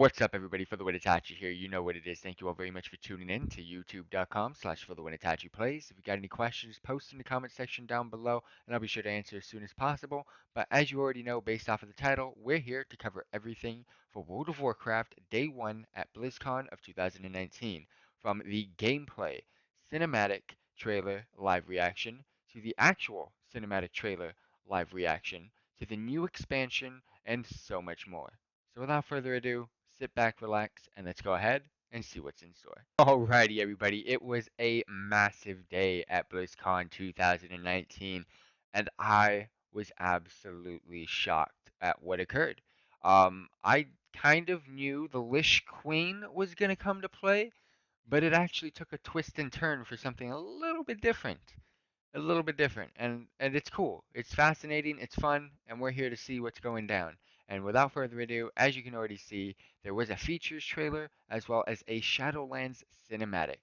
What's up, everybody? FTWitachi here. You know what it is. Thank you all very much for tuning in to youtube.com/FTWitachi Plays. If you got any questions, post in the comment section down below, and I'll be sure to answer as soon as possible. But as you already know, based off of the title, we're here to cover everything for World of Warcraft Day 1 at Blizzcon of 2019. From the gameplay, cinematic trailer live reaction, to the actual cinematic trailer live reaction, to the new expansion, and so much more. So without further ado, sit back, relax, and let's go ahead and see what's in store. Alrighty, everybody, it was a massive day at BlizzCon 2019, and I was absolutely shocked at what occurred. I kind of knew the Lich Queen was going to come to play, but it actually took a twist and turn for something a little bit different. And it's cool. It's fascinating, it's fun, and we're here to see what's going down. And without further ado, as you can already see, there was a features trailer as well as a Shadowlands cinematic.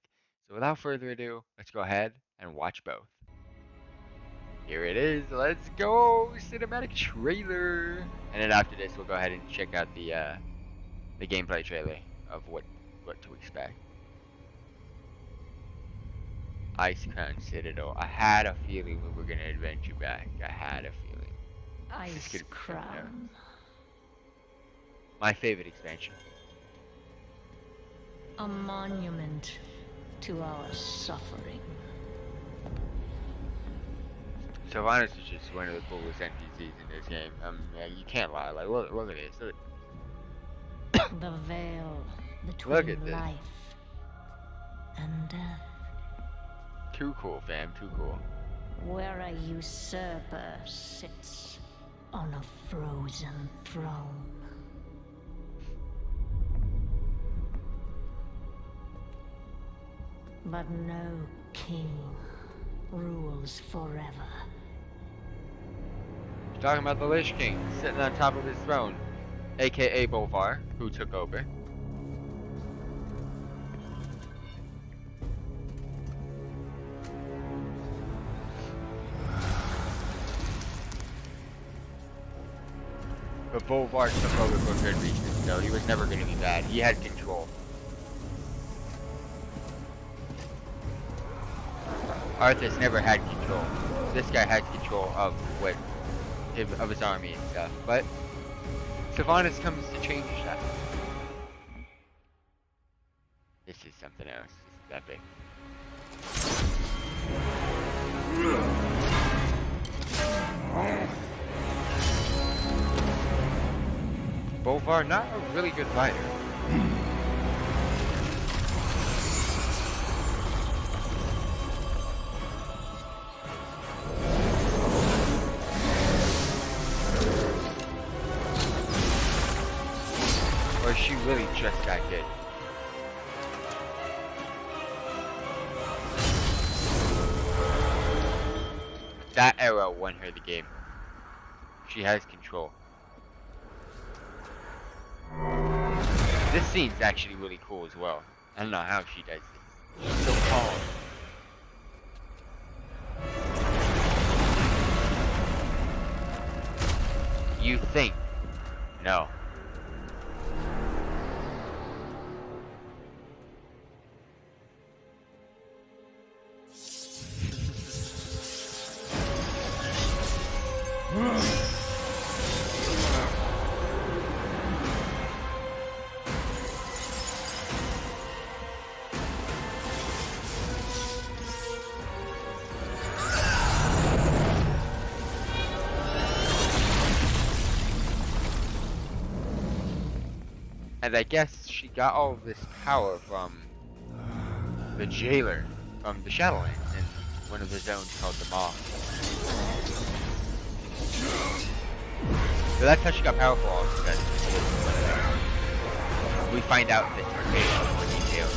So without further ado, let's go ahead and watch both. Here it is. Let's go, cinematic trailer. And then after this, we'll go ahead and check out the gameplay trailer of what to expect. Ice Crown Citadel. I had a feeling we were gonna adventure back. I had a feeling. Ice Crown. My favorite expansion. A monument to our suffering. Sylvanas is just one of the coolest NPCs in this game. Yeah, you can't lie. Like, look at this. Look. The veil Look between at this. life and death. Too cool, fam. Too cool. Where a usurper sits on a frozen throne. But no king rules forever. You're talking about the Lich King sitting on top of his throne, aka Bolvar, who took over. But Bolvar took over for good reason, so he was never going to be bad. He had control. Arthas never had control. This guy had control of his army and stuff. But Sylvanas comes to change that. This is something else. This is epic. Bolvar, not a really good fighter. Or she really just got good. That arrow won her the game. She has control. This scene's actually really cool as well. I don't know how she does this. She's so calm. You think? No. And I guess she got all of this power from the jailer from the Shadowlands in one of the zones called the Maw. So that's how she got powerful also. We find out in this arcade more details.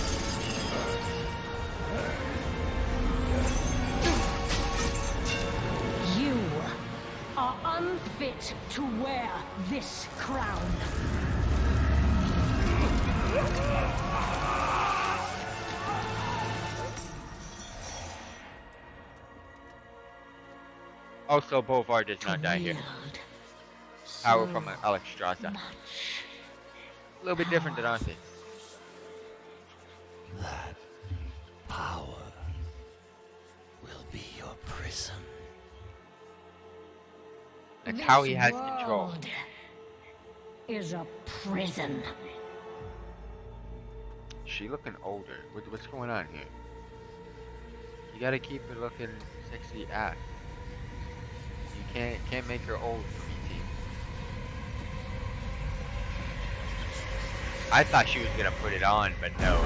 You are unfit to wear this crown. Also, Bolvar does not die here. Power from Alexstrasza. little bit different than Arthas. That power will be your prison. That's This how he has control. world is a prison. She looking older. What's going on here? You gotta keep her looking sexy ass. You can't make her old for me, team. I thought she was gonna put it on, but no.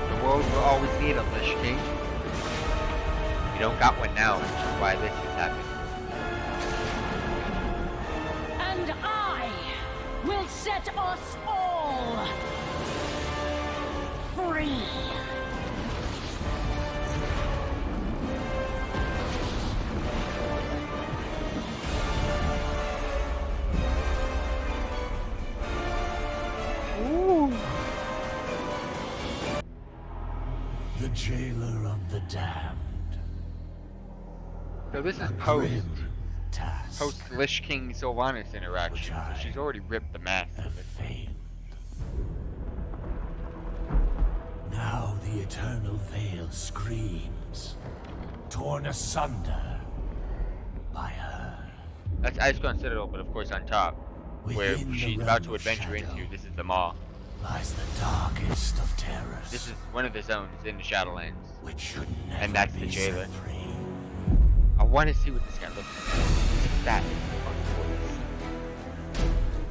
The world will always need a Lich King. We don't got one now, which is why this is happening. And I will set us all free. The jailer of the damned. So this is A post grim task. Lich King Sylvanas interaction. So she's already ripped the mask Have of it. failed. Now the eternal veil screams, torn asunder by her. That's Icecon Citadel, but of course on top, where Within the she's realm about to of adventure shadow into. This is the Maw. lies the darkest of terrors. This is one of the zones in the Shadowlands. which should never And that's be the jailer. set free. I want to see what this guy looks like. That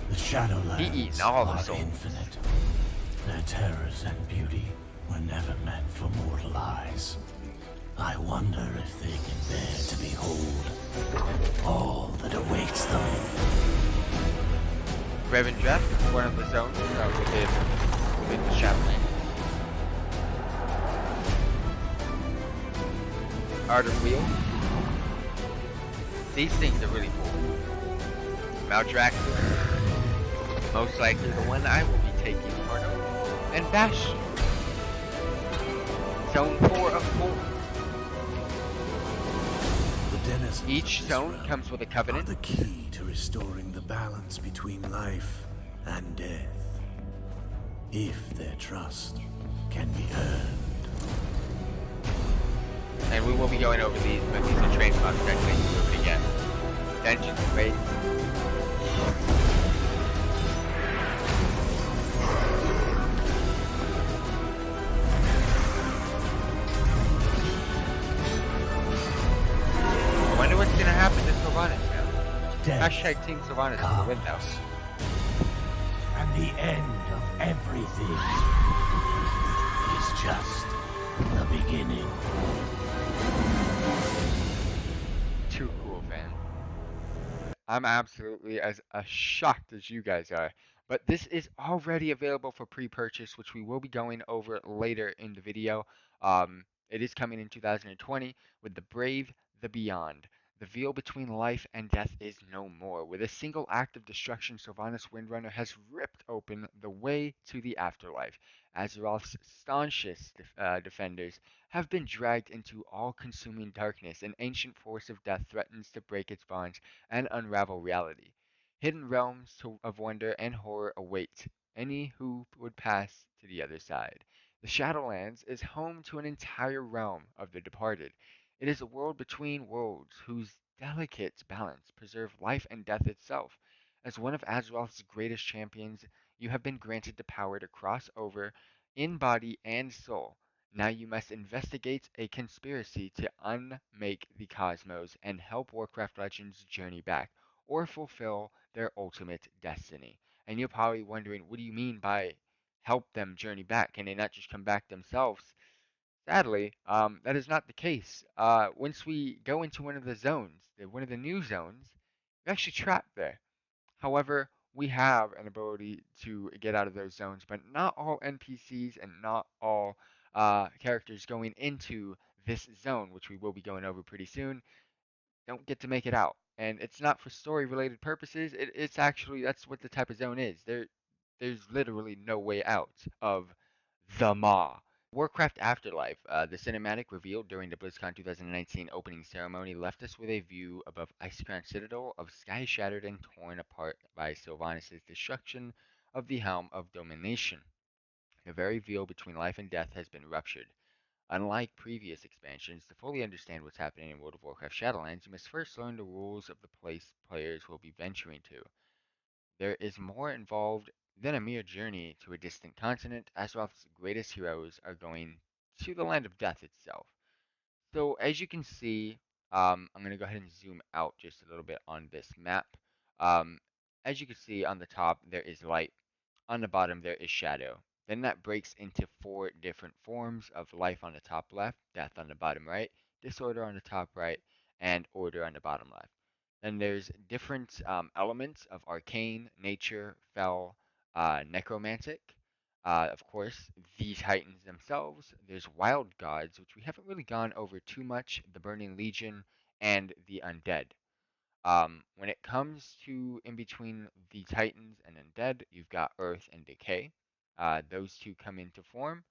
The Shadowlands He eats all the are souls. infinite. Their terrors and beauty were never meant for mortal eyes. I wonder if they can bear to behold all that awaits them. Revan Jeff, one of the zones within the Shadowlands. Art of Wheel. These things are really cool. Maldrax, most likely the one I will be taking part of. And Bastion. Zone 4 of 4. The denizens Each of this zone realm comes with a are covenant. the key to restoring the balance between life and death. If their trust can be earned. And we will be going over these, but these are train spots that we will be again. Dungeons, raids. I wonder what's gonna happen to Sylvanas now. Death Hashtag Team Sylvanas for the win now. comes. And the end of everything is just the beginning. Too cool, fam. I'm absolutely as shocked as you guys are. But this is already available for pre-purchase, which we will be going over later in the video. It is coming in 2020 with The Brave, The Beyond. The veil between life and death is no more. With a single act of destruction, Sylvanas Windrunner has ripped open the way to the afterlife. Azeroth's staunchest defenders have been dragged into all-consuming darkness. An ancient force of death threatens to break its bonds and unravel reality. Hidden realms of wonder and horror await any who would pass to the other side. The Shadowlands is home to an entire realm of the departed. It is a world between worlds whose delicate balance preserves life and death itself. As one of Azeroth's greatest champions, you have been granted the power to cross over in body and soul. Now you must investigate a conspiracy to unmake the cosmos and help Warcraft Legends journey back, or fulfill their ultimate destiny. And you're probably wondering, what do you mean by help them journey back? Can they not just come back themselves? Sadly, that is not the case. Once we go into one of the zones, one of the new zones, you're actually trapped there. However, we have an ability to get out of those zones, but not all NPCs and not all characters going into this zone, which we will be going over pretty soon, don't get to make it out. and it's not for story related purposes. It's actually that's what the type of zone is. There's literally no way out of the Maw. Warcraft Afterlife, the cinematic revealed during the BlizzCon 2019 opening ceremony, left us with a view above Icecrown Citadel of sky shattered and torn apart by Sylvanas' destruction of the Helm of Domination. The very veil between life and death has been ruptured. Unlike previous expansions, to fully understand what's happening in World of Warcraft Shadowlands, you must first learn the rules of the place players will be venturing to. There is more involved than a mere journey to a distant continent. Azeroth's greatest heroes are going to the land of death itself. So as you can see, I'm going to go ahead and zoom out just a little bit on this map. Um, as you can see on the top, there is light. On the bottom, there is shadow. Then that breaks into four different forms of life on the top left, death on the bottom right, disorder on the top right, and order on the bottom left. Then there's different elements of arcane, nature, fel, necromantic. Of course, the Titans themselves. There's wild gods, which we haven't really gone over too much, the Burning Legion, and the undead. When it comes to in between the Titans and Undead, you've got Earth and Decay. Those two come into form.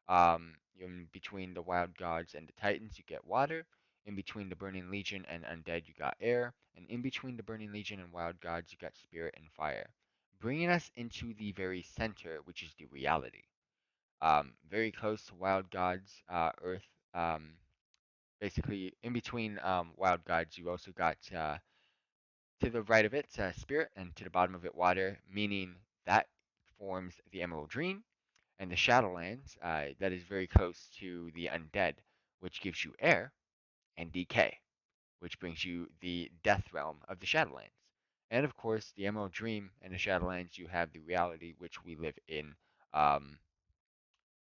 In between the Wild Gods and the Titans, you get Water. In between the Burning Legion and Undead, you got Air. And in between the Burning Legion and Wild Gods, you got Spirit and Fire. Bringing us into the very center, which is the reality. Very close to Wild Gods, Earth. Basically, in between Wild Gods, you also got to the right of it, Spirit, and to the bottom of it, Water, meaning that forms the Emerald Dream, and the Shadowlands, that is very close to the Undead, which gives you Air, and Decay, which brings you the Death Realm of the Shadowlands. And of course, the Emerald Dream and the Shadowlands, you have the reality which we live in um,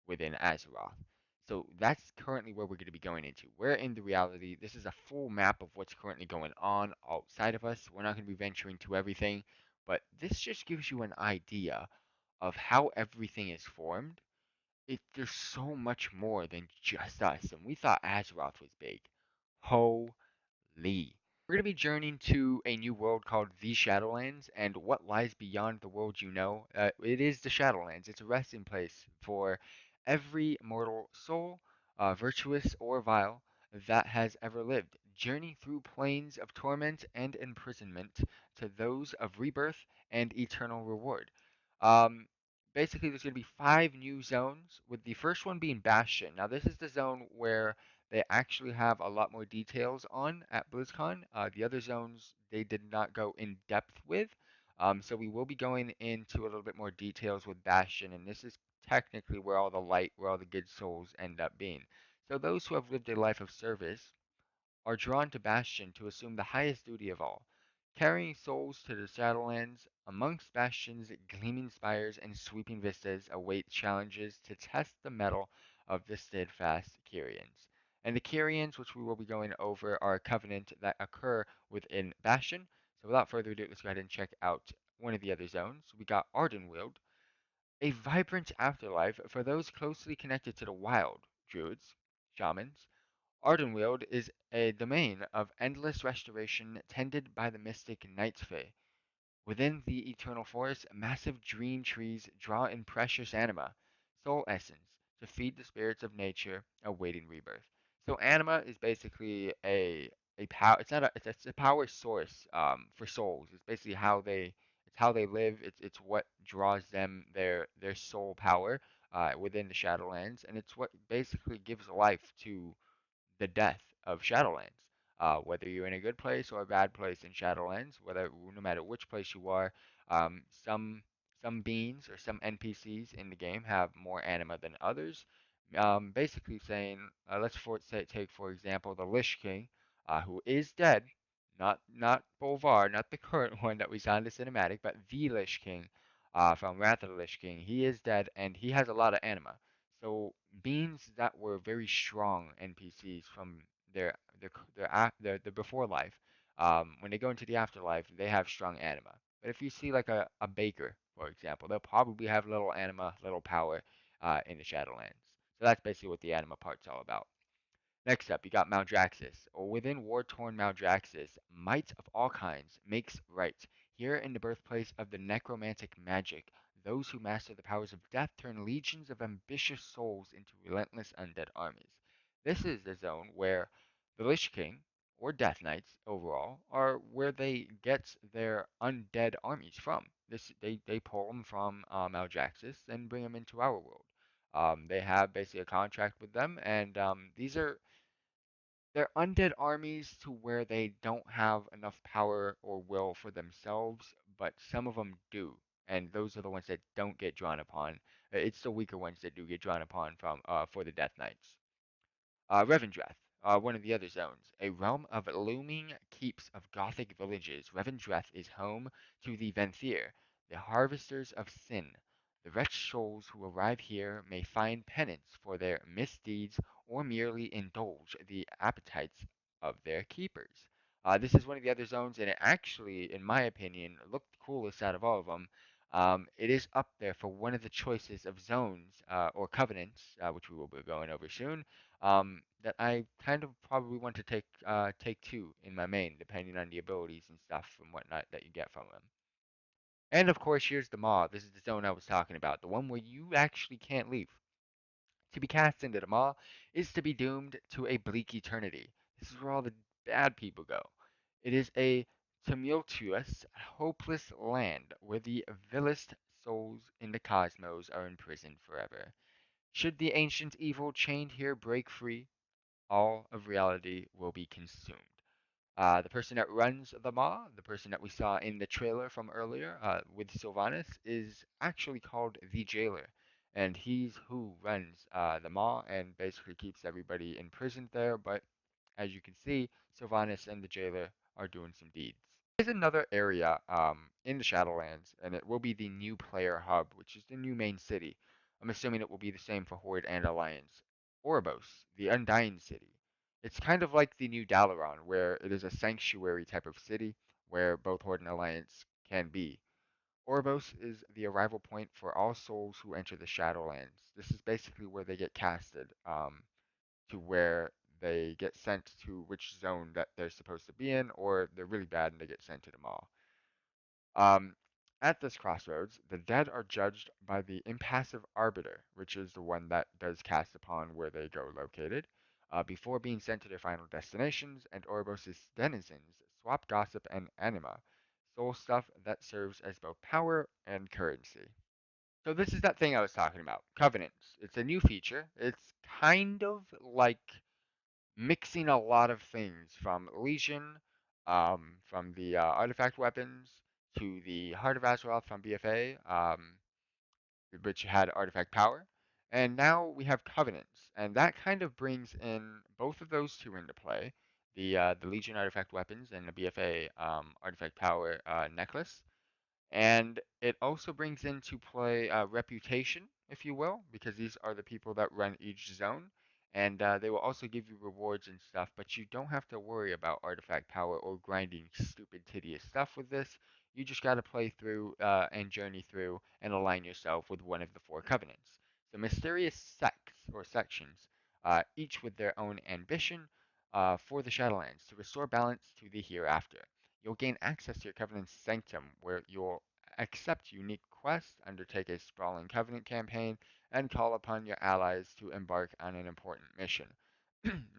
within Azeroth. So that's currently where we're going to be going into. We're in the reality. This is a full map of what's currently going on outside of us. We're not going to be venturing to everything, but this just gives you an idea of how everything is formed. There's so much more than just us, and we thought Azeroth was big. Holy. We're going to be journeying to a new world called the Shadowlands, and what lies beyond the world you know. It is the Shadowlands. It's a resting place for every mortal soul, virtuous or vile, that has ever lived. Journey through plains of torment and imprisonment to those of rebirth and eternal reward. Um, Basically, there's going to be five new zones, with the first one being Bastion. Now, this is the zone where they actually have a lot more details on at BlizzCon. The other zones they did not go in depth with. So we will be going into a little bit more details with Bastion, and this is technically where all the light, where all the good souls end up being. So those who have lived a life of service are drawn to Bastion to assume the highest duty of all, carrying souls to the Shadowlands. Amongst Bastion's gleaming spires and sweeping vistas await challenges to test the mettle of the steadfast Kyrians. And the Kyrians, which we will be going over, are a covenant that occur within Bastion. So without further ado, let's go ahead and check out one of the other zones. We got Ardenweald, a vibrant afterlife for those closely connected to the wild, druids, shamans. Ardenweald is a domain of endless restoration tended by the mystic Nightfae. Within the eternal forest, massive dream trees draw in precious anima, soul essence, to feed the spirits of nature awaiting rebirth. So anima is basically a power. It's not a it's a power source for souls. It's basically how they live. It's what draws them their soul power within the Shadowlands, and it's what basically gives life to the death of Shadowlands. Whether you're in a good place or a bad place in Shadowlands, whether no matter which place you are, um, some some beings or some NPCs in the game have more anima than others. Basically saying, take for example the Lich King, who is dead, not Bolvar, not the current one that we saw in the cinematic, but the Lich King, from Wrath of the Lich King. He is dead, and he has a lot of anima. So beings that were very strong NPCs from their before life, when they go into the afterlife, they have strong anima. But if you see like a baker, for example, they'll probably have little anima, little power in the Shadowlands. So that's basically what the anima part's all about. Next up, you got Maldraxxus. Within war-torn Maldraxxus, might of all kinds makes right. Here in the birthplace of the necromantic magic, those who master the powers of death turn legions of ambitious souls into relentless undead armies. This is the zone where the Lich King, or Death Knights overall, are where they get their undead armies from. They pull them from Maldraxxus and bring them into our world. They have basically a contract with them, and they're undead armies to where they don't have enough power or will for themselves, but some of them do, and those are the ones that don't get drawn upon. It's the weaker ones that do get drawn upon from for the Death Knights. Revendreth, one of the other zones, a realm of looming keeps of Gothic villages. Revendreth is home to the Venthyr, the harvesters of sin. The wretched souls who arrive here may find penance for their misdeeds or merely indulge the appetites of their keepers. This is one of the other zones, and it actually, in my opinion, looked the coolest out of all of them. It is up there for one of the choices of zones or covenants, which we will be going over soon, that I kind of probably want to take two in my main, depending on the abilities and stuff and whatnot that you get from them. And of course, here's the Maw. This is the zone I was talking about, the one where you actually can't leave. To be cast into the Maw is to be doomed to a bleak eternity. This is where all the bad people go. It is a tumultuous, hopeless land where the vilest souls in the cosmos are imprisoned forever. Should the ancient evil chained here break free, all of reality will be consumed. The person that runs the Maw, the person that we saw in the trailer from earlier with Sylvanas, is actually called the Jailer. And he's who runs the Maw and basically keeps everybody imprisoned there. But as you can see, Sylvanas and the Jailer are doing some deeds. There's another area in the Shadowlands, and it will be the new player hub, which is the new main city. I'm assuming it will be the same for Horde and Alliance. Oribos, the Undying City. It's kind of like the new Dalaran, where it is a sanctuary type of city where both Horde and Alliance can be. Oribos is the arrival point for all souls who enter the Shadowlands. This is basically where they get casted, to where they get sent to which zone that they're supposed to be in, or they're really bad and they get sent to the Maw. Um, at this crossroads, the dead are judged by the impassive arbiter, which is the one that does cast upon where they go located, before being sent to their final destinations, and Oribos' denizens swap gossip and anima, soul stuff that serves as both power and currency. So this is that thing I was talking about, Covenants. It's a new feature. It's kind of like mixing a lot of things from Legion, from the artifact weapons, to the Heart of Azeroth from BFA, which had artifact power. And now we have Covenants, and that kind of brings in both of those two into play, the Legion artifact weapons and the BFA artifact power necklace. And it also brings into play reputation, if you will, because these are the people that run each zone. And they will also give you rewards and stuff, but you don't have to worry about artifact power or grinding stupid, tedious stuff with this. You just got to play through and journey through and align yourself with one of the four covenants. So mysterious sects or sections, each with their own ambition for the Shadowlands to restore balance to the hereafter. You'll gain access to your Covenant's Sanctum, where you'll accept unique quests, undertake a sprawling Covenant campaign, and call upon your allies to embark on an important mission.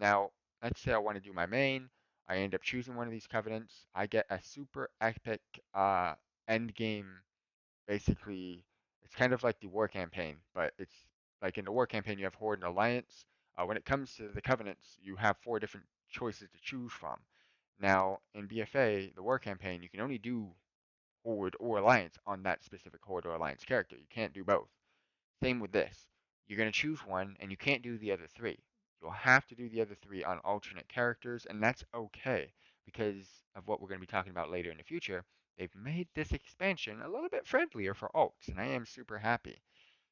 Now, let's say I want to do my main. I end up choosing one of these Covenants. I get a super epic end game. Basically, it's kind of like the War campaign, but it's like in the War campaign you have Horde and Alliance. When it comes to the Covenants, you have four different choices to choose from. Now, in BFA, the War campaign, you can only do Horde or Alliance on that specific Horde or Alliance character. You can't do both. Same with this. You're going to choose one, and you can't do the other three. You'll have to do the other three on alternate characters, and that's okay because of what we're going to be talking about later in the future. They've made this expansion a little bit friendlier for alts, and I am super happy.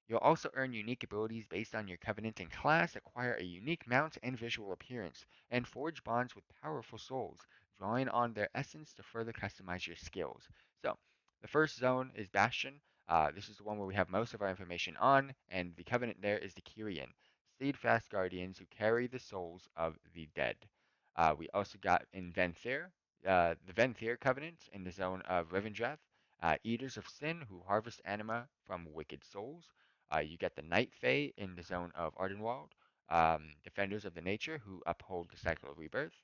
You'll also earn unique abilities based on your covenant and class, acquire a unique mount and visual appearance, and forge bonds with powerful souls, drawing on their essence to further customize your skills. So, the first zone is Bastion. This is the one where we have most of our information on, and the covenant there is the Kyrian. steadfast guardians who carry the souls of the dead. We also got in Venthyr, the Venthyr Covenant in the zone of Revendreth, Eaters of Sin who harvest anima from wicked souls. You get the Night Fae in the zone of Ardenwald, Defenders of the Nature who uphold the cycle of rebirth.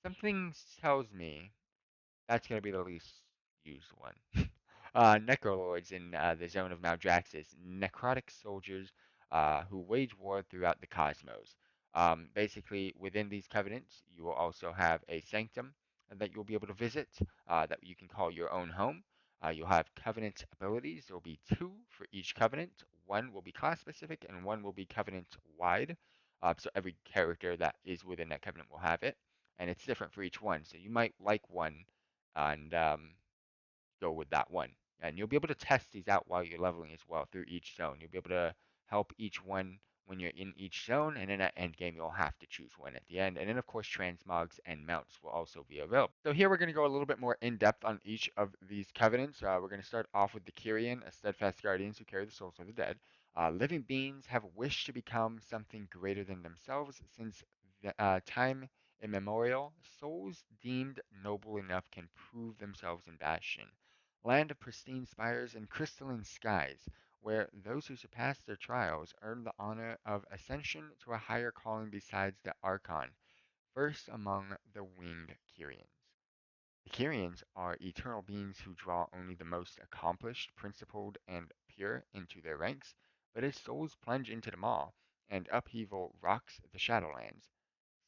Something tells me that's going to be the least used one. Necrolords in the zone of Maldraxxus, necrotic soldiers who wage war throughout the cosmos. Basically, within these covenants, you will also have a sanctum that you'll be able to visit that you can call your own home. You'll have covenant abilities. There will be two for each covenant. One will be class specific, and one will be covenant wide. So every character that is within that covenant will have it, and it's different for each one. So you might like one and go with that one. And you'll be able to test these out while you're leveling as well through each zone. You'll be able to help each one when you're in each zone, and then at end game you'll have to choose one at the end. And then of course transmogs and mounts will also be available. So here we're going to go a little bit more in depth on each of these covenants. We're going to start off with the Kyrian, a steadfast guardians who carry the souls of the dead. Living beings have wished to become something greater than themselves since time immemorial. Souls deemed noble enough can prove themselves in Bastion, land of pristine spires and crystalline skies, where those who surpass their trials earn the honor of ascension to a higher calling besides the Archon, first among the winged Kyrians. The Kyrians are eternal beings who draw only the most accomplished, principled, and pure into their ranks, but as souls plunge into the maw, and upheaval rocks the Shadowlands,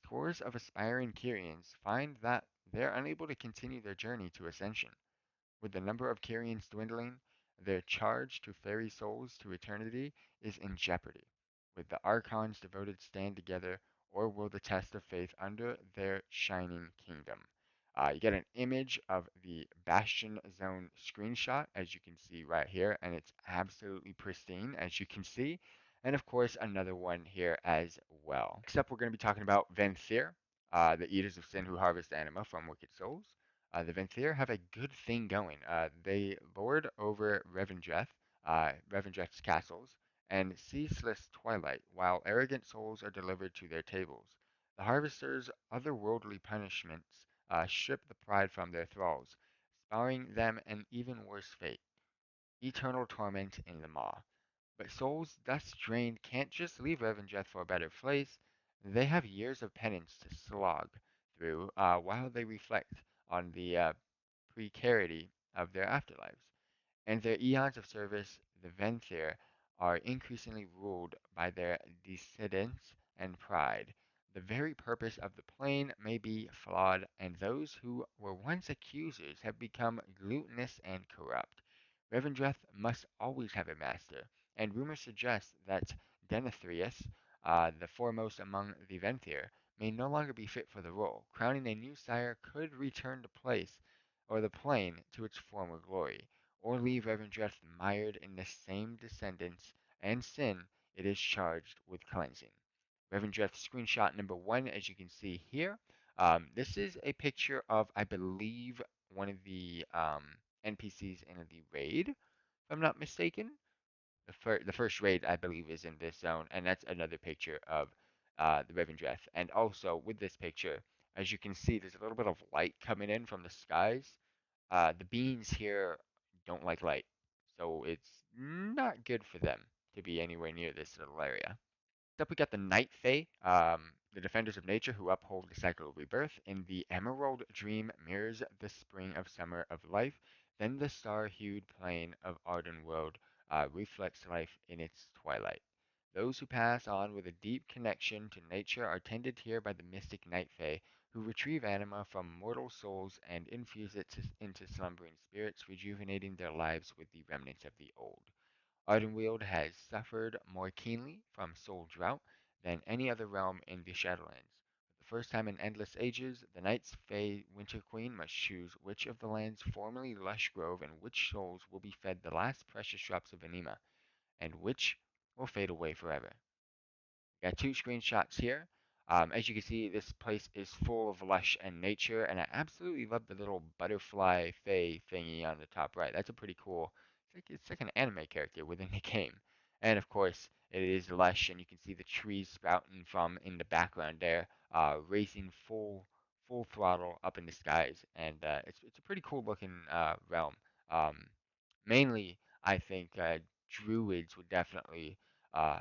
scores of aspiring Kyrians find that they're unable to continue their journey to ascension. With the number of Kyrians dwindling, their charge to ferry souls to eternity is in jeopardy. Will the Archons devoted stand together, or will the test of faith under their shining kingdom? You get an image of the Bastion Zone screenshot, as you can see right here, and it's absolutely pristine, as you can see. And of course, another one here as well. Next up, we're going to be talking about Venthyr, the Eaters of Sin who harvest anima from wicked souls. The Venthyr have a good thing going. They lord over Revendreth's castles, and ceaseless twilight, while arrogant souls are delivered to their tables. The harvesters' otherworldly punishments strip the pride from their thralls, sparring them an even worse fate, eternal torment in the maw. But souls thus drained can't just leave Revendreth for a better place. They have years of penance to slog through while they reflect on the precarity of their afterlives. And their eons of service, the Venthyr, are increasingly ruled by their dissidence and pride. The very purpose of the plane may be flawed, and those who were once accusers have become glutinous and corrupt. Revendreth must always have a master, and rumor suggests that Denethrius, the foremost among the Venthyr, may no longer be fit for the role. Crowning a new sire could return the place or the plane to its former glory, or leave Revendreth mired in the same descendants and sin it is charged with cleansing. Revendreth screenshot number one, as you can see here. This is a picture of, I believe, one of the NPCs in the raid, if I'm not mistaken. The first raid, I believe, is in this zone, and that's another picture of the Revendreth. And also, with this picture, as you can see, there's a little bit of light coming in from the skies. The beans here don't like light, so it's not good for them to be anywhere near this little area. Up we got the Night Fae, the defenders of nature who uphold the cycle of rebirth. In the emerald dream mirrors the spring of summer of life, then the star-hued plain of Ardenworld reflects life in its twilight. Those who pass on with a deep connection to nature are tended here by the mystic Night Fae, who retrieve anima from mortal souls and infuse it into slumbering spirits, rejuvenating their lives with the remnants of the old. Ardenweald has suffered more keenly from soul drought than any other realm in the Shadowlands. For the first time in endless ages, the Night's Fae Winter Queen must choose which of the land's formerly lush grove and which souls will be fed the last precious drops of anima, and which will fade away forever. Got two screenshots here. As you can see, this place is full of lush and nature, and I absolutely love the little butterfly fae thingy on the top right. That's a pretty cool. It's like an anime character within the game. And of course, it is lush, and you can see the trees sprouting from in the background there, racing full throttle up in the skies, and it's a pretty cool looking realm. Um, Mainly, I think druids would definitely uh,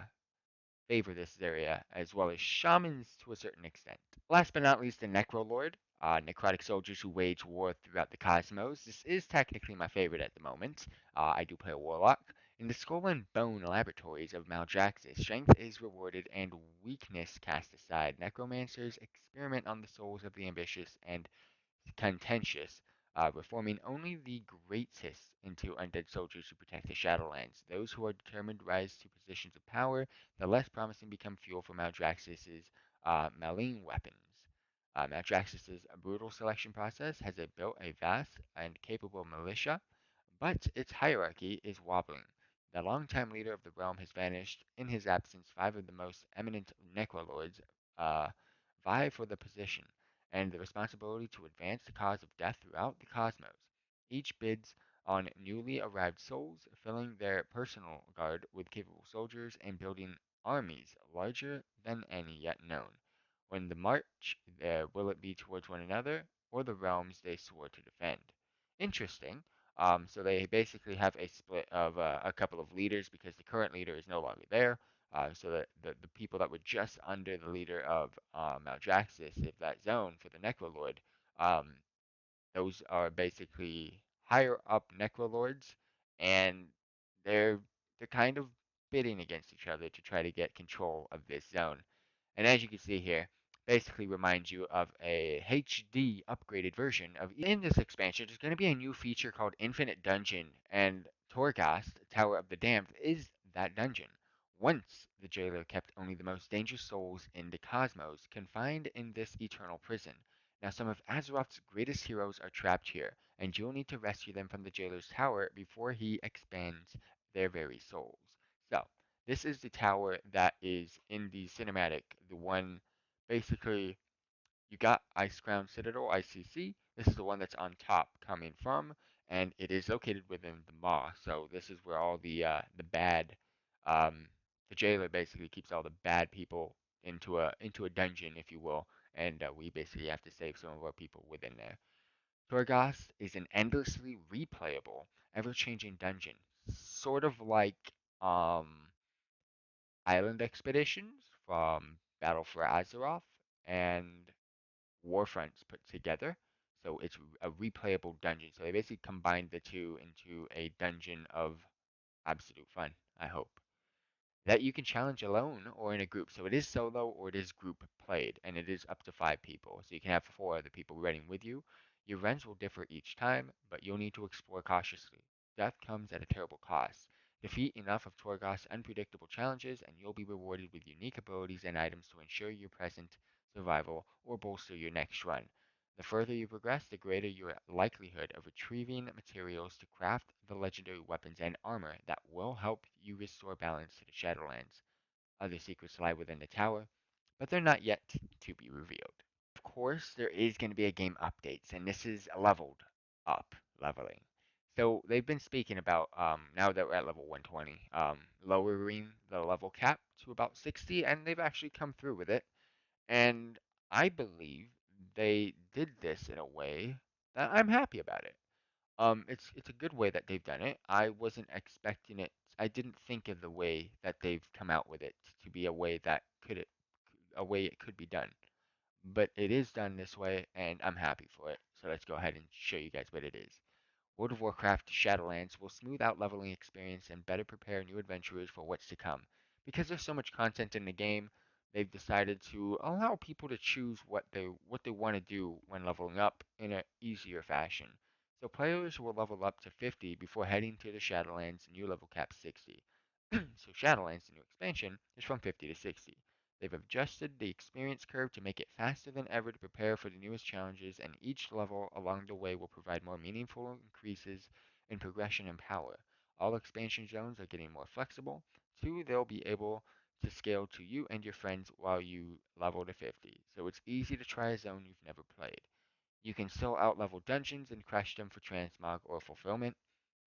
favor this area, as well as shamans to a certain extent. Last but not least, the Necrolord, necrotic soldiers who wage war throughout the cosmos. This is technically my favorite at the moment. I do play a warlock. In the Skull and Bone laboratories of Maldraxxus, strength is rewarded and weakness cast aside. Necromancers experiment on the souls of the ambitious and contentious, reforming only the greatest into undead soldiers who protect the Shadowlands. Those who are determined rise to positions of power, the less promising become fuel for Maldraxxus's malign weapons. Maldraxxus's brutal selection process has built a vast and capable militia, but its hierarchy is wobbling. The longtime leader of the realm has vanished. In his absence, five of the most eminent Necrolords uh, vie for the position and the responsibility to advance the cause of death throughout the cosmos. Each bids on newly arrived souls, filling their personal guard with capable soldiers and building armies larger than any yet known. When the march, will it be towards one another or the realms they swore to defend? Interesting. So they basically have a split of a couple of leaders because the current leader is no longer there. So that the people that were just under the leader of Maldraxxus, if that zone for the Necrolord, um, those are basically higher up Necrolords, and they're they're kind of bidding against each other to try to get control of this zone. And as you can see here, basically reminds you of a HD upgraded version of. In this expansion, there's going to be a new feature called Infinite Dungeon, and Torghast, Tower of the Damned, is that dungeon. Once the jailer kept only the most dangerous souls in the cosmos, confined in this eternal prison. Now some of Azeroth's greatest heroes are trapped here, and you'll need to rescue them from the jailer's tower before he expands their very souls. So, this is the tower that is in the cinematic, the one basically you got Ice Crown Citadel, ICC. This is the one that's on top coming from, and it is located within the Maw. So this is where all the bad, um, the jailer basically keeps all the bad people into a dungeon, if you will, and we basically have to save some of our people within there. Torghast is an endlessly replayable, ever-changing dungeon, sort of like um Island Expeditions from Battle for Azeroth and Warfronts put together. So it's a replayable dungeon. So they basically combined the two into a dungeon of absolute fun, I hope. That you can challenge alone or in a group. So it is solo or it is group played, and it is up to 5 people. So you can have 4 other people running with you. Your runs will differ each time, but you'll need to explore cautiously. Death comes at a terrible cost. Defeat enough of Torghast's unpredictable challenges, and you'll be rewarded with unique abilities and items to ensure your present survival or bolster your next run. The further you progress, the greater your likelihood of retrieving materials to craft the legendary weapons and armor that will help you restore balance to the Shadowlands. Other secrets lie within the tower, but they're not yet to be revealed. Of course, there is going to be a game updates, and this is leveled up leveling. So they've been speaking about now that we're at level 120, lowering the level cap to about 60, and they've actually come through with it. And I believe they did this in a way that I'm happy about it. It's a good way that they've done it. I wasn't expecting it. I didn't think of the way that they've come out with it to be a way that a way it could be done. But it is done this way, and I'm happy for it. So let's go ahead and show you guys what it is. World of Warcraft Shadowlands will smooth out leveling experience and better prepare new adventurers for what's to come. Because there's so much content in the game, they've decided to allow people to choose what they want to do when leveling up in an easier fashion. So players will level up to 50 before heading to the Shadowlands new level cap 60. So Shadowlands, the new expansion, is from 50 to 60. They've adjusted the experience curve to make it faster than ever to prepare for the newest challenges, and each level along the way will provide more meaningful increases in progression and power. All expansion zones are getting more flexible. Too, they'll be able to scale to you and your friends while you level to 50, so it's easy to try a zone you've never played. You can still outlevel dungeons and crash them for transmog or fulfillment.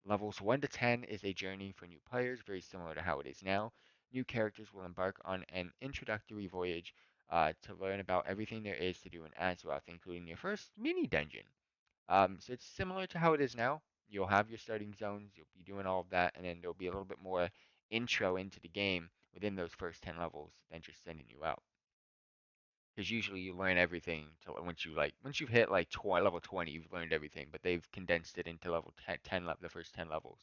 Levels 1 to 10 is a journey for new players, very similar to how it is now. New characters will embark on an introductory voyage to learn about everything there is to do in Azeroth, including your first mini dungeon. So it's similar to how it is now. You'll have your starting zones, you'll be doing all of that, and then there'll be a little bit more intro into the game within those first 10 levels than just sending you out. Because usually you learn everything till once you've hit like level 20, you've learned everything, but they've condensed it into level 10, the first 10 levels.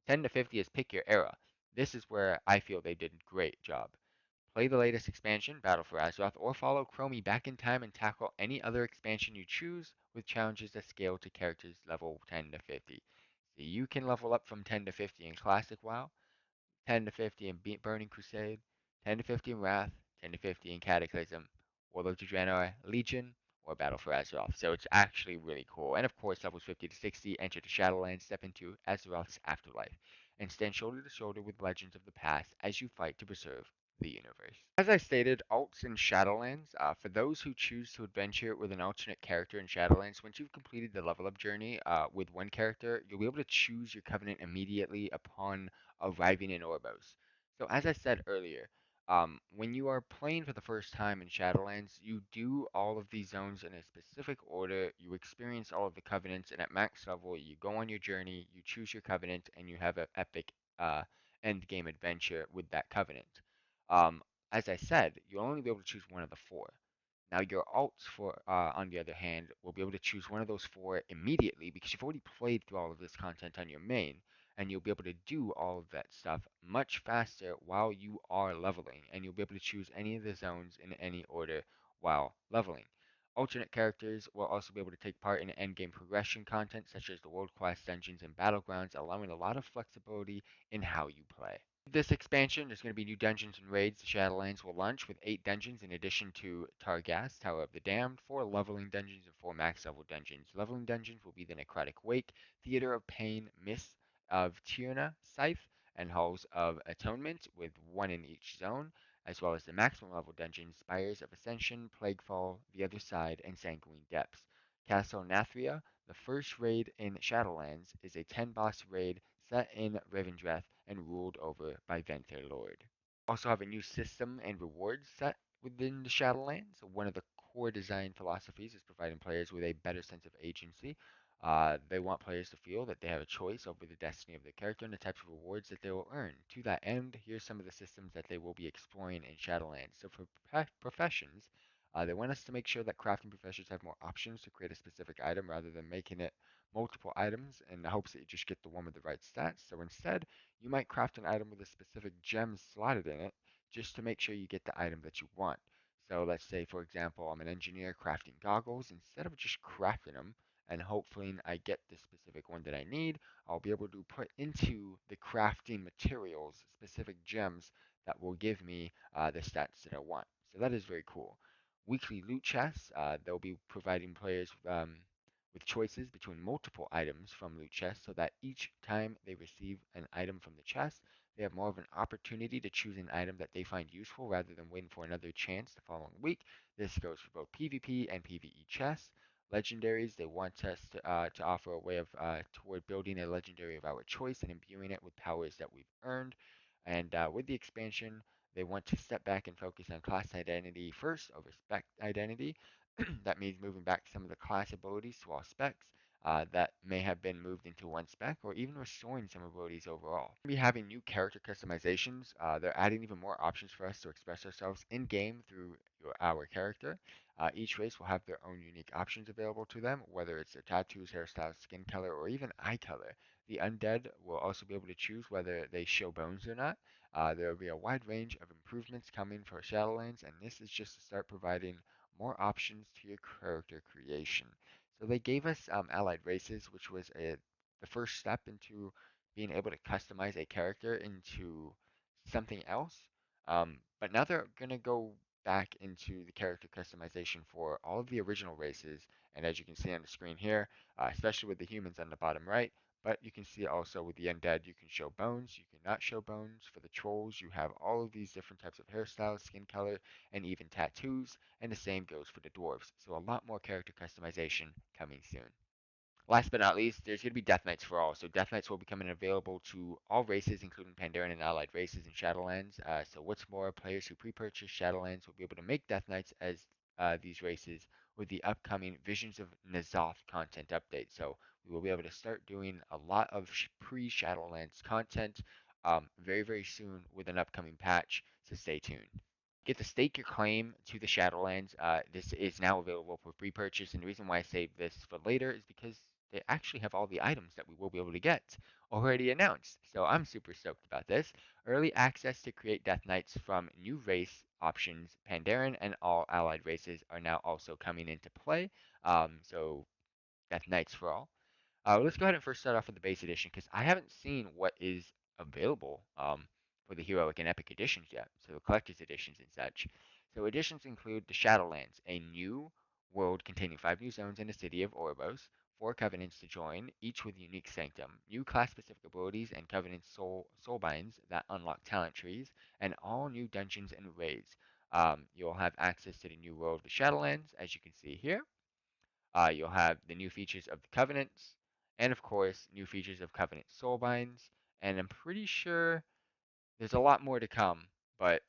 10 to 50 is pick your era. This is where I feel they did a great job. Play the latest expansion, Battle for Azeroth, or follow Chromie back in time and tackle any other expansion you choose with challenges that scale to characters level 10 to 50. So you can level up from 10 to 50 in Classic WoW, 10 to 50 in Burning Crusade, 10 to 50 in Wrath, 10 to 50 in Cataclysm, Warlords of Draenor, Legion, or Battle for Azeroth. So it's actually really cool. And of course, levels 50 to 60, enter the Shadowlands, step into Azeroth's afterlife, and stand shoulder to shoulder with legends of the past as you fight to preserve the universe. As I stated, alts in Shadowlands, for those who choose to adventure with an alternate character in Shadowlands, once you've completed the level up journey with one character, you'll be able to choose your covenant immediately upon arriving in Oribos. So as I said earlier, when you are playing for the first time in Shadowlands, you do all of these zones in a specific order, you experience all of the covenants, and at max level, you go on your journey, you choose your covenant, and you have an epic end game adventure with that covenant. As I said, you'll only be able to choose one of the four. Now your alts on the other hand, will be able to choose one of those four immediately because you've already played through all of this content on your main, and you'll be able to do all of that stuff much faster while you are leveling, and you'll be able to choose any of the zones in any order while leveling. Alternate characters will also be able to take part in endgame progression content such as the world class dungeons and battlegrounds, allowing a lot of flexibility in how you play. This expansion, there's going to be new dungeons and raids. The Shadowlands will launch with 8 dungeons in addition to Targas, Tower of the Damned, 4 leveling dungeons, and 4 max level dungeons. Leveling dungeons will be the Necrotic Wake, Theater of Pain, Mists of Tierna, Scythe, and Halls of Atonement, with 1 in each zone, as well as the maximum level dungeons, Spires of Ascension, Plaguefall, The Other Side, and Sanguine Depths. Castle Nathria, the first raid in Shadowlands, is a 10 boss raid set in Revendreth and ruled over by Venthyr Lord. Also have a new system and rewards set within the Shadowlands. One of the core design philosophies is providing players with a better sense of agency. They want players to feel that they have a choice over the destiny of their character and the types of rewards that they will earn. To that end, here's some of the systems that they will be exploring in Shadowlands. So for professions, they want us to make sure that crafting professions have more options to create a specific item rather than making it multiple items in the hopes that you just get the one with the right stats. So instead, you might craft an item with a specific gem slotted in it just to make sure you get the item that you want. So let's say, for example, I'm an engineer crafting goggles. Instead of just crafting them and hopefully I get the specific one that I need, I'll be able to put into the crafting materials specific gems that will give me the stats that I want. So that is very cool. Weekly loot chests, they'll be providing players with choices between multiple items from loot chests so that each time they receive an item from the chest, they have more of an opportunity to choose an item that they find useful rather than waiting for another chance the following week. This goes for both PvP and PvE chests. Legendaries, they want us to offer a way of toward building a legendary of our choice and imbuing it with powers that we've earned. And with the expansion, they want to step back and focus on class identity first over spec identity. That means moving back some of the class abilities to all specs that may have been moved into one spec, or even restoring some abilities overall. We'll be having new character customizations. They're adding even more options for us to express ourselves in game through our character. Each race will have their own unique options available to them, whether it's their tattoos, hairstyles, skin color, or even eye color. The undead will also be able to choose whether they show bones or not. There will be a wide range of improvements coming for Shadowlands, and this is just to start providing more options to your character creation. So they gave us allied races, which was the first step into being able to customize a character into something else. But now they're going to go back into the character customization for all of the original races. And as you can see on the screen here, especially with the humans on the bottom right, but you can see also with the undead, you can show bones, you cannot show bones. For the trolls, you have all of these different types of hairstyles, skin color, and even tattoos, and the same goes for the dwarves. So a lot more character customization coming soon. Last but not least, there's going to be Death Knights for all. So Death Knights will be coming available to all races, including Pandaren and allied races in Shadowlands. So what's more, players who pre-purchase Shadowlands will be able to make Death Knights as these races with the upcoming Visions of N'Zoth content update. So we will be able to start doing a lot of pre-Shadowlands content very, very soon with an upcoming patch. So stay tuned. Get to stake your claim to the Shadowlands. This is now available for pre-purchase, and the reason why I saved this for later is because they actually have all the items that we will be able to get already announced. So I'm super stoked about this. Early access to create Death Knights from new race options, Pandaren and all allied races are now also coming into play. So Death Knights for all. Let's go ahead and first start off with the base edition because I haven't seen what is available for the heroic and epic editions yet. So the collector's editions and such. So editions include the Shadowlands, a new world containing 5 new zones in the city of Oribos, 4 covenants to join, each with unique sanctum, new class-specific abilities and covenant soulbinds that unlock talent trees, and all new dungeons and raids. You'll have access to the new world of the Shadowlands, as you can see here. You'll have the new features of the Covenants, and of course, new features of Covenant Soulbinds. And I'm pretty sure there's a lot more to come, but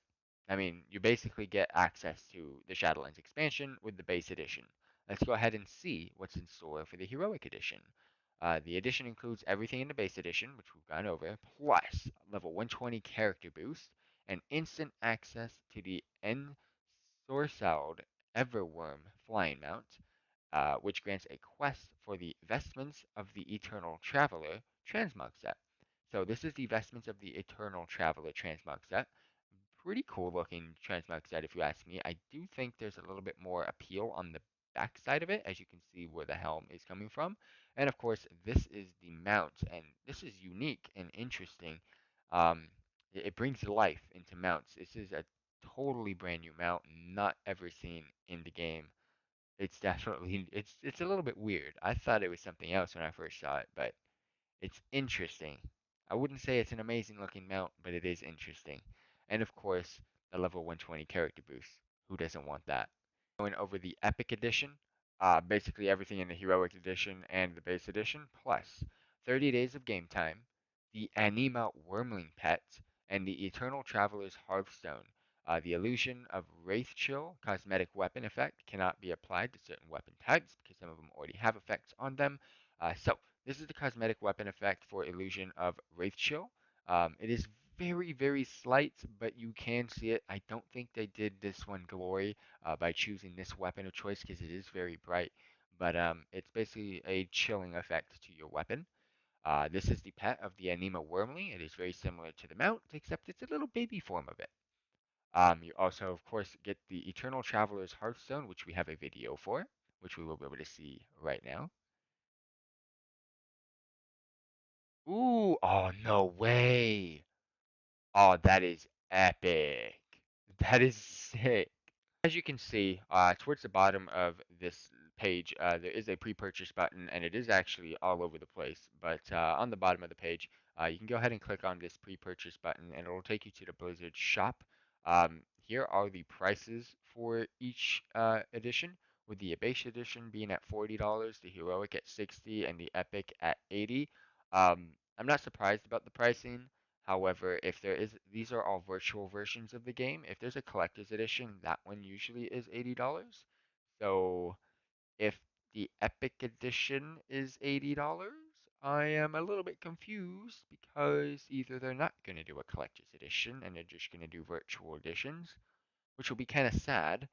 I mean, you basically get access to the Shadowlands expansion with the base edition. Let's go ahead and see what's in store for the Heroic Edition. The edition includes everything in the base edition, which we've gone over, plus level 120 character boost and instant access to the Ensorcelled Everworm flying mount, which grants a quest for the Vestments of the Eternal Traveler transmog set. So this is the Vestments of the Eternal Traveler transmog set. Pretty cool looking transmog set if you ask me. I do think there's a little bit more appeal on the back side of it, as you can see where the helm is coming from. And of course, this is the mount, and this is unique and interesting. Um, it brings life into mounts. This is a totally brand new mount, not ever seen in the game. It's definitely it's a little bit weird. I thought it was something else when I first saw it, but it's interesting. I wouldn't say it's an amazing looking mount, but it is interesting. And of course, the level 120 character boost. Who doesn't want that? Going over the Epic Edition, basically everything in the Heroic Edition and the Base Edition, plus 30 days of game time, the Anima Wormling Pet, and the Eternal Traveler's Hearthstone. The illusion of Wraith Chill cosmetic weapon effect cannot be applied to certain weapon types because some of them already have effects on them. So this is the cosmetic weapon effect for illusion of Wraith Chill. It is very, very slight, but you can see it. I don't think they did this one glory by choosing this weapon of choice because it is very bright. But it's basically a chilling effect to your weapon. This is the pet of the Anima Wormling. It is very similar to the mount, except it's a little baby form of it. You also, of course, get the Eternal Traveler's Hearthstone, which we have a video for, which we will be able to see right now. Ooh, oh, no way. Oh, that is epic. That is sick. As you can see, towards the bottom of this page, there is a pre-purchase button, and it is actually all over the place. But on the bottom of the page, you can go ahead and click on this pre-purchase button, and it will take you to the Blizzard shop. Here are the prices for each edition, with the base edition being at $40, the heroic at $60, and the epic at $80. I'm not surprised about the pricing. However, if there is, these are all virtual versions of the game. If there's a collector's edition, that one usually is $80. So if the Epic Edition is $80, I am a little bit confused because either they're not going to do a collector's edition and they're just going to do virtual editions, which will be kind of sad.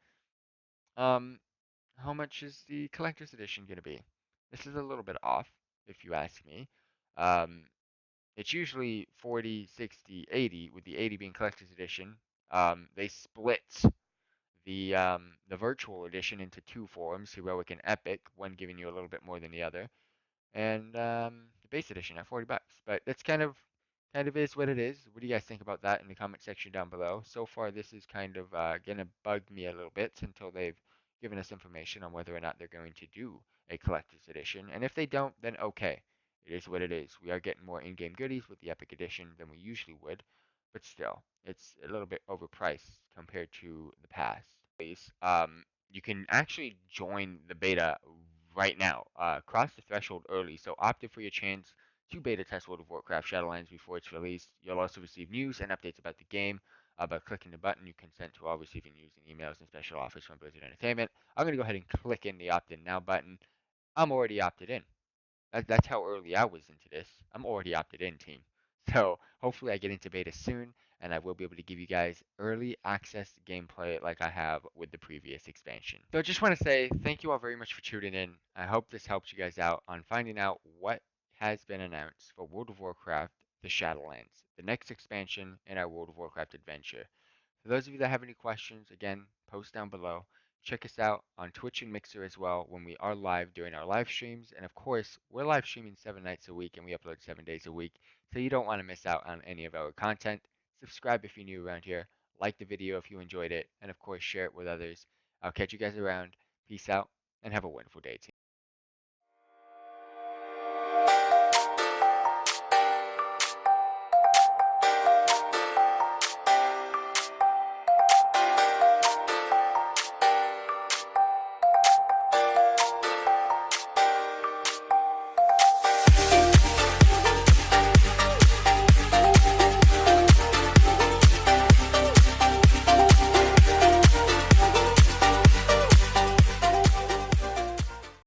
Um, how much is the collector's edition going to be? This is a little bit off, if you ask me. Um, it's usually 40, 60, 80, with the 80 being collector's edition. They split the virtual edition into 2 forms, heroic and epic, one giving you a little bit more than the other, and the base edition at $40. But that's kind of is what it is. What do you guys think about that in the comment section down below? So far, this is kind of gonna bug me a little bit until they've given us information on whether or not they're going to do a collector's edition. And if they don't, then okay. It is what it is. We are getting more in-game goodies with the Epic Edition than we usually would, but still, it's a little bit overpriced compared to the past. You can actually join the beta right now. Cross the threshold early, so opt in for your chance to beta test World of Warcraft Shadowlands before it's released. You'll also receive news and updates about the game. By clicking the button, you consent to all receiving news and emails and special offers from Blizzard Entertainment. I'm going to go ahead and click in the opt-in now button. I'm already opted in. That's how early I was into this. I'm already opted in, team. So hopefully I get into beta soon, and I will be able to give you guys early access gameplay like I have with the previous expansion. So I just want to say thank you all very much for tuning in. I hope this helps you guys out on finding out what has been announced for World of Warcraft, the Shadowlands, the next expansion in our World of Warcraft adventure. For those of you that have any questions, again, post down below. Check us out on Twitch and Mixer as well when we are live during our live streams. And of course, we're live streaming 7 nights a week and we upload 7 days a week. So you don't want to miss out on any of our content. Subscribe if you're new around here. Like the video if you enjoyed it. And of course, share it with others. I'll catch you guys around. Peace out and have a wonderful day, team.